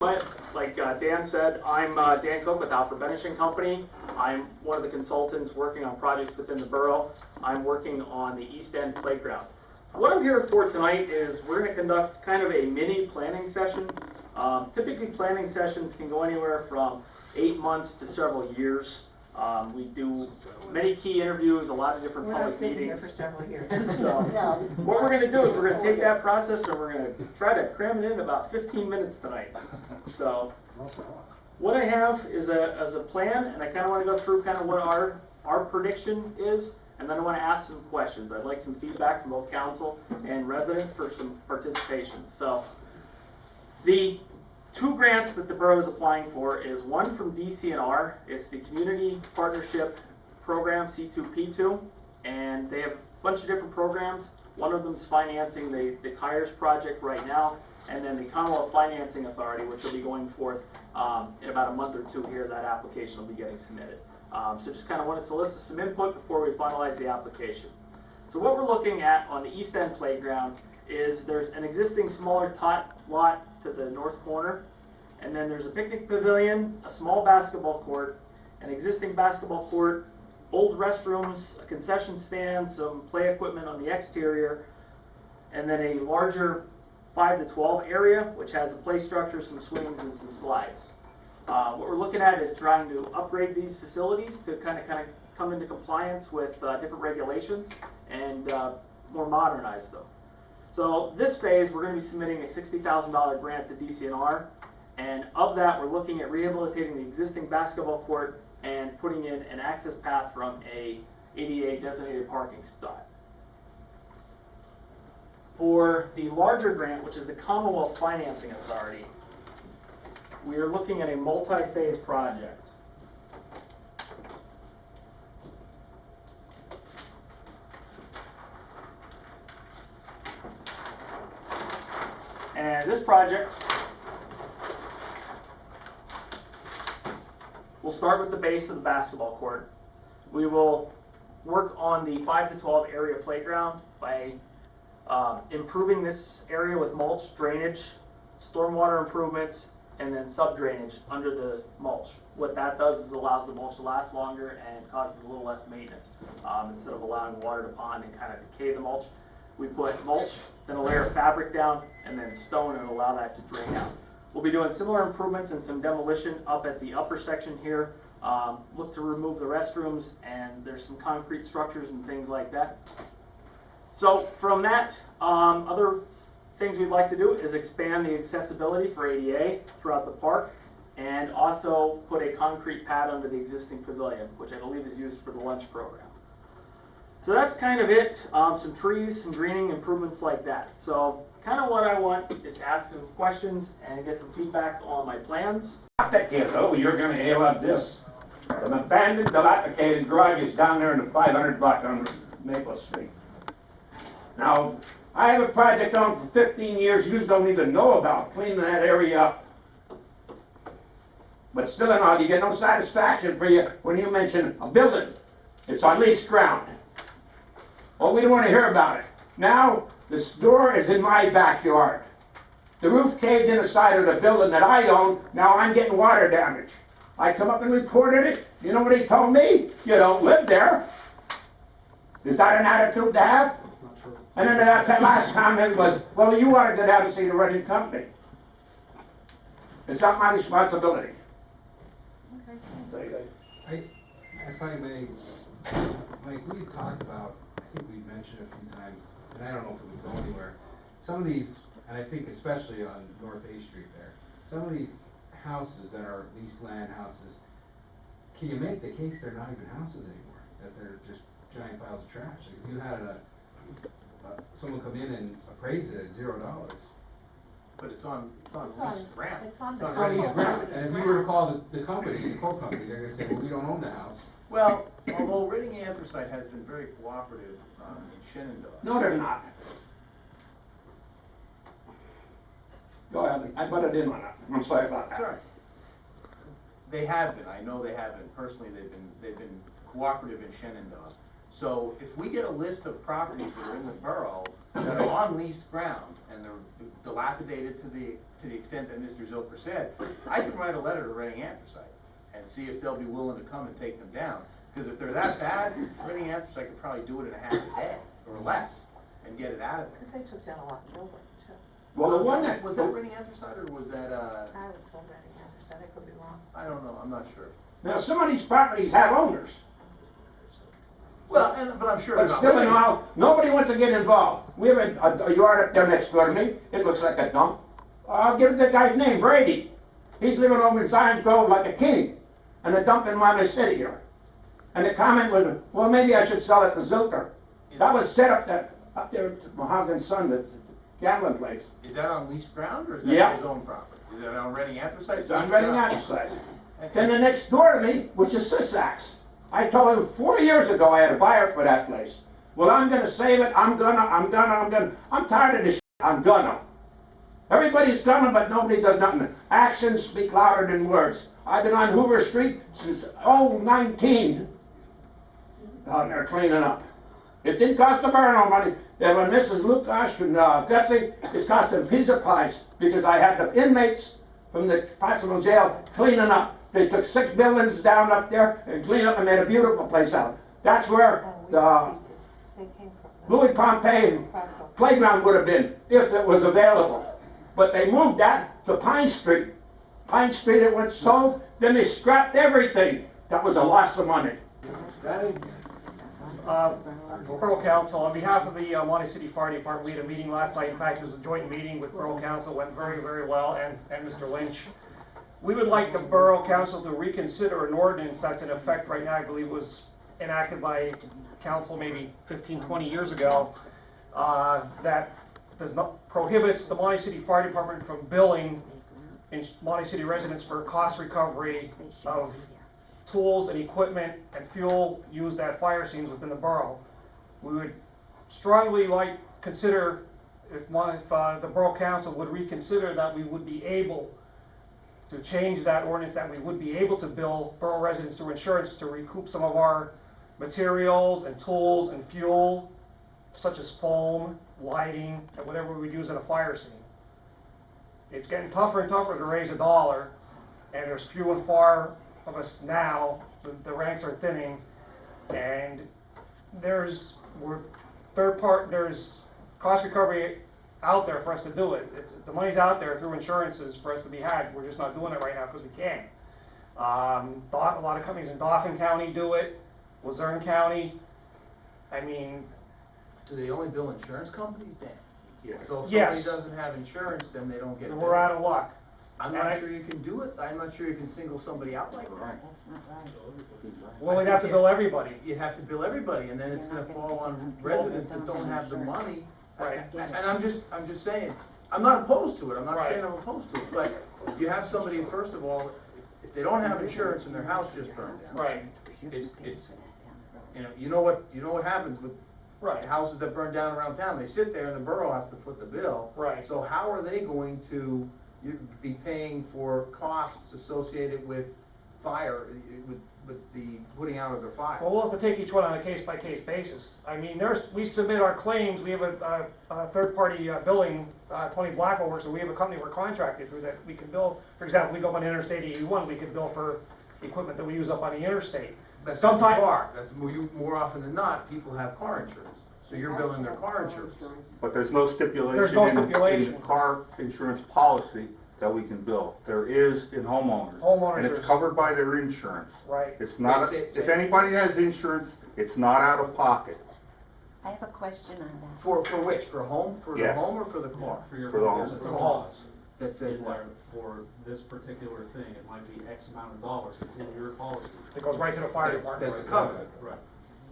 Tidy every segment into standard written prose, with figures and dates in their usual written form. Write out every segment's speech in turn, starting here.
Like Dan said, I'm Dan Cook with Alfred Benishing Company. I'm one of the consultants working on projects within the borough. I'm working on the East End Playground. What I'm here for tonight is we're going to conduct kind of a mini planning session. Typically planning sessions can go anywhere from 8 months to several years. We do many key interviews, a lot of different public meetings. For several years. So what we're going to do is we're going to take that process and we're going to try to cram it in about 15 minutes tonight. So what I have is a plan, and I kind of want to go through kind of what our prediction is, and then I want to ask some questions. I'd like some feedback from both council and residents for some participation. So the two grants that the borough is applying for is one from DCNR. It's the Community Partnership Program, C2P2, and they have a bunch of different programs. One of them is financing the Kyers project right now, and then the Commonwealth Financing Authority, which will be going forth in about a month or two here. That application will be getting submitted. So just kind of want to solicit some input before we finalize the application. So what we're looking at on the East End Playground is there's an existing smaller tot lot to the north corner, and then there's a picnic pavilion, a small basketball court, an existing basketball court, old restrooms, a concession stand, some play equipment on the exterior, and then a larger 5 to 12 area, which has a play structure, some swings, and some slides. What we're looking at is trying to upgrade these facilities to kind of come into compliance with different regulations and more modernize them. So this phase, we're going to be submitting a $60,000 grant to DCNR, and of that, we're looking at rehabilitating the existing basketball court and putting in an access path from a ADA designated parking spot. For the larger grant, which is the Commonwealth Financing Authority, we are looking at a multi-phase project. And this project will start with the base of the basketball court. We will work on the 5 to 12 area playground by improving this area with mulch, drainage, stormwater improvements, and then sub-drainage under the mulch. What that does is allows the mulch to last longer and causes a little less maintenance. Instead of allowing water to pond and kind of decay the mulch, we put mulch, then a layer of fabric down, and then stone, and allow that to drain out. We'll be doing similar improvements and some demolition up at the upper section here. Look to remove the restrooms, and there's some concrete structures and things like that. So from that, other things we'd like to do is expand the accessibility for ADA throughout the park, and also put a concrete pad under the existing pavilion, which I believe is used for the lunch program. So that's kind of it. Some trees, some greening, improvements like that. So kind of what I want is to ask some questions and get some feedback on my plans. That is, oh, you're going to hail up this. An abandoned, dilapidated garage is down there in the 500 block on Maple Street. Now, I have a project on for 15 years you don't even know about, cleaning that area up. But still and all, you get no satisfaction for you when you mention a building. It's on leased ground. Well, we don't want to hear about it. Now, this door is in my backyard. The roof caved in the side of the building that I own. Now I'm getting water damage. I come up and reported it. You know what he told me? You don't live there. Is that an attitude to have? And then that last comment was, well, you want to go down and see the renting company. It's not my responsibility. Okay. If I may, Mike, we talked about, I think we mentioned a few times, and I don't know if it would go anywhere, some of these, and I think especially on North A Street there, some of these houses that are leased land houses, can you make the case they're not even houses anymore? That they're just giant piles of trash? Like if you had someone come in and appraise it at $0. But it's on lease ground. It's on Leased ground. And if you were to call the company, the coal company, they're gonna say, well, we don't own the house. Well, although Reading Anthracite has been very cooperative in Shenandoah. No, they're not. Go ahead. I butted in on that. I'm sorry about that. Sorry. They have been. I know they have been. Personally, they've been cooperative in Shenandoah. So if we get a list of properties that are in the borough that are on leased ground and they're dilapidated to the extent that Mr. Zilker said, I can write a letter to Reading Anthracite and see if they'll be willing to come and take them down. Because if they're that bad, Reading Anthracite could probably do it in a half a day or less and get it out of there. Because they took down a lot of buildings, too. Well, the one that. Was that Reading Anthracite or was that, I was told Reading Anthracite, I could be wrong. I don't know, I'm not sure. Now, some of these properties have owners, Well, but I'm sure they're but not still in living. all, nobody wants to get involved. We have a yard up there next door to me, it looks like a dump. I'll give the guy's name, Brady. He's living over in Zions Grove like a king, and a dump in my city here. And the comment was, well, maybe I should sell it to Zilker. That was set up there at Mahanoy's son, the gambling place. Is that on leased ground or is that Yeah. his own property? Is that on Reading Anthracite? It's on Leased Reading ground? Anthracite. Then the next door to me, which is Sisak's. I told him 4 years ago I had a buyer for that place. Well, I'm gonna save it, I'm gonna. I'm tired of this shit, I'm gonna. Everybody's gonna, but nobody does nothing. Actions speak louder than words. I've been on Hoover Street since 19 down there cleaning up. It didn't cost the borough no money. And when Mrs. Lukash and Gutsy, it cost them pizza pies because I had the inmates from the Pottsville jail cleaning up. They took 6 buildings down up there and cleaned up and made a beautiful place out. That's where the They came from. Louis Pompey playground would have been if it was available. But they moved that to Pine Street. Pine Street, it went sold, then they scrapped everything. That was a loss of money. Borough Council, on behalf of the Monty City Fire Department, we had a meeting last night. In fact, it was a joint meeting with Borough Council, went very, very well, and Mr. Lynch. We would like the Borough Council to reconsider an ordinance that's in effect right now. I believe was enacted by council maybe 15, 20 years ago, that does not, prohibits the Monty City Fire Department from billing in Monty City residents for cost recovery of tools and equipment and fuel used at fire scenes within the borough. We would strongly consider if the Borough Council would reconsider that we would be able to change that ordinance, that we would be able to bill borough residents through insurance to recoup some of our materials and tools and fuel, such as foam, lighting, and whatever we would use at a fire scene. It's getting tougher and tougher to raise a dollar, and there's few and far of us now. The ranks are thinning, and there's cost recovery out there for us to do it. The money's out there through insurances for us to be had. We're just not doing it right now because we can't. A lot of companies in Dauphin County do it, Luzerne County. I mean, Do they only bill insurance companies then? Yes. So if Yes. somebody doesn't have insurance, then they don't get billed. we're out of luck. I'm and I- not sure you can do it. I'm not sure you can single somebody out like that. That's not right. Well, we'd have to bill everybody. You'd have to bill everybody, and then it's gonna fall on residents that don't have the money. Right. And I'm just saying, I'm not opposed to it, I'm not Right. saying I'm opposed to it, but you have somebody, first of all, if they don't have insurance and their house just burned down. Right. It's, you know what happens with Right. houses that burn down around town, they sit there and the borough has to foot the bill. Right. So how are they going to be paying for costs associated with fire, with the putting out of their fire? Well, we'll have to take each one on a case-by-case basis. I mean, we submit our claims, we have a third-party billing, Tony Blackwell works, so we have a company we're contracted through that we can bill. For example, we go up on Interstate 81, we can bill for equipment that we use up on the interstate. That's Sometime- car, that's more often than not, people have car insurance, so you're billing their car insurance. But there's no stipulation. There's no in stipulation. the car insurance policy that we can bill. There is in homeowners. Homeowners And it's is- covered by their insurance. Right. It's not, It's- if anybody has insurance, it's not out of pocket. I have a question on that. For which, for home, for the Yes. home or for the car? For your, For the home. there's a For the clause That says in what? there for this particular thing, it might be X amount of dollars, it's in your policy. It goes right to the fire department. That's covered. Right.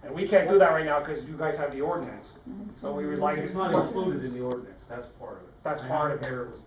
And we can't do that right now because you guys have the ordinance. So we would like. It's not included in the ordinance, that's part of it. That's I part have of it. here, it was